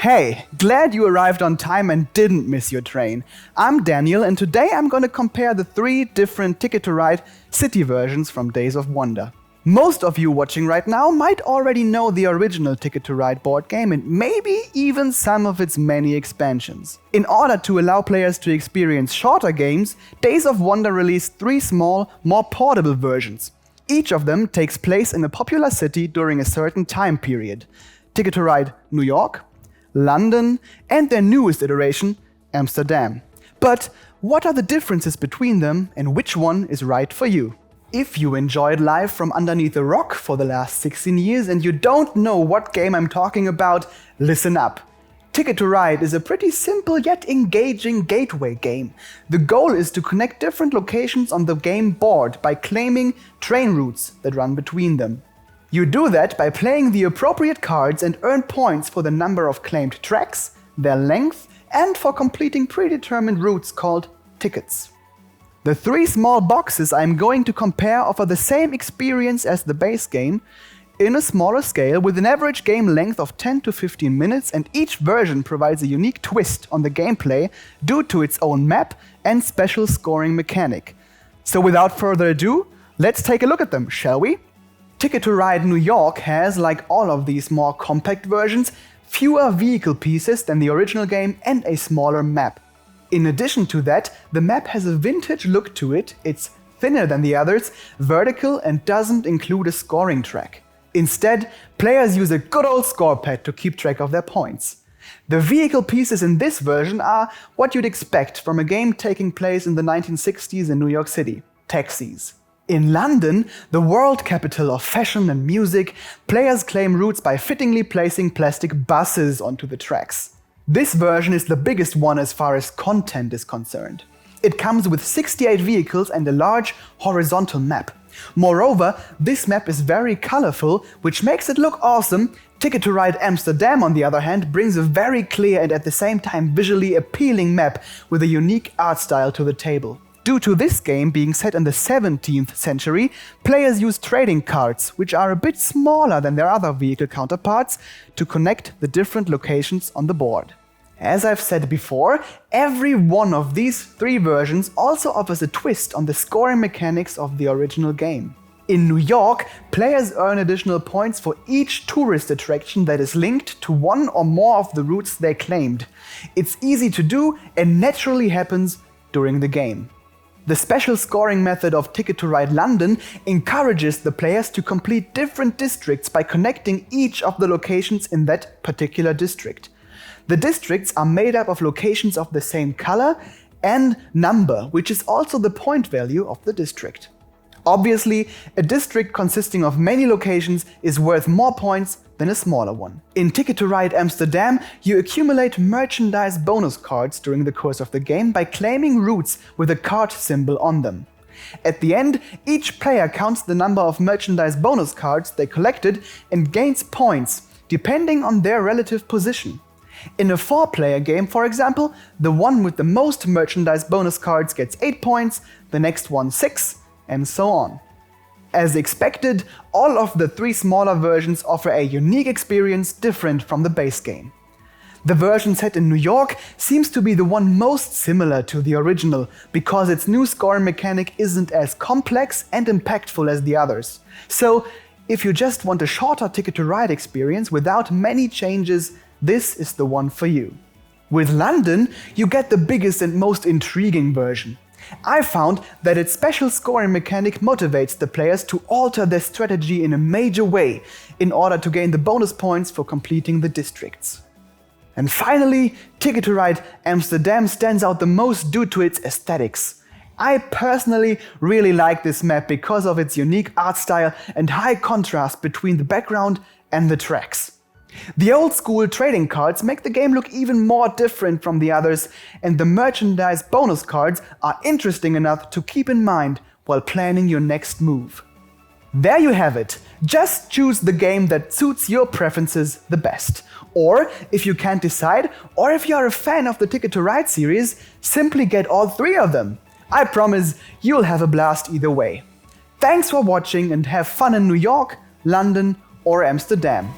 Hey, glad you arrived on time and didn't miss your train. I'm Daniel, and today I'm going to compare the 3 different Ticket to Ride city versions from Days of Wonder. Most of you watching right now might already know the original Ticket to Ride board game and maybe even some of its many expansions. In order to allow players to experience shorter games, Days of Wonder released 3 small, more portable versions. Each of them takes place in a popular city during a certain time period. Ticket to Ride New York, London, and their newest iteration, Amsterdam. But what are the differences between them and which one is right for you? If you enjoyed live from underneath a rock for the last 16 years and you don't know what game I'm talking about, listen up. Ticket to Ride is a pretty simple yet engaging gateway game. The goal is to connect different locations on the game board by claiming train routes that run between them. You do that by playing the appropriate cards and earn points for the number of claimed tracks, their length, and for completing predetermined routes called tickets. The 3 small boxes I'm going to compare offer the same experience as the base game, in a smaller scale with an average game length of 10 to 15 minutes, and each version provides a unique twist on the gameplay due to its own map and special scoring mechanic. So without further ado, let's take a look at them, shall we? Ticket to Ride New York has, like all of these more compact versions, fewer vehicle pieces than the original game and a smaller map. In addition to that, the map has a vintage look to it, it's thinner than the others, vertical, and doesn't include a scoring track. Instead, players use a good old score pad to keep track of their points. The vehicle pieces in this version are what you'd expect from a game taking place in the 1960s in New York City: taxis. In London, the world capital of fashion and music, players claim routes by fittingly placing plastic buses onto the tracks. This version is the biggest one as far as content is concerned. It comes with 68 vehicles and a large horizontal map. Moreover, this map is very colorful, which makes it look awesome. Ticket to Ride Amsterdam, on the other hand, brings a very clear and at the same time visually appealing map with a unique art style to the table. Due to this game being set in the 17th century, players use trading cards, which are a bit smaller than their other vehicle counterparts, to connect the different locations on the board. As I've said before, every one of these 3 versions also offers a twist on the scoring mechanics of the original game. In New York, players earn additional points for each tourist attraction that is linked to one or more of the routes they claimed. It's easy to do and naturally happens during the game. The special scoring method of Ticket to Ride London encourages the players to complete different districts by connecting each of the locations in that particular district. The districts are made up of locations of the same color and number, which is also the point value of the district. Obviously, a district consisting of many locations is worth more points than a smaller one. In Ticket to Ride Amsterdam, you accumulate merchandise bonus cards during the course of the game by claiming routes with a card symbol on them. At the end, each player counts the number of merchandise bonus cards they collected and gains points, depending on their relative position. In a 4-player game, for example, the one with the most merchandise bonus cards gets 8 points, the next one 6, and so on. As expected, all of the 3 smaller versions offer a unique experience different from the base game. The version set in New York seems to be the one most similar to the original, because its new scoring mechanic isn't as complex and impactful as the others. So, if you just want a shorter Ticket to Ride experience without many changes, this is the one for you. With London, you get the biggest and most intriguing version. I found that its special scoring mechanic motivates the players to alter their strategy in a major way in order to gain the bonus points for completing the districts. And finally, Ticket to Ride Amsterdam stands out the most due to its aesthetics. I personally really like this map because of its unique art style and high contrast between the background and the tracks. The old school trading cards make the game look even more different from the others, and the merchandise bonus cards are interesting enough to keep in mind while planning your next move. There you have it. Just choose the game that suits your preferences the best. Or, if you can't decide, or if you are a fan of the Ticket to Ride series, simply get all 3 of them. I promise you'll have a blast either way. Thanks for watching and have fun in New York, London, or Amsterdam.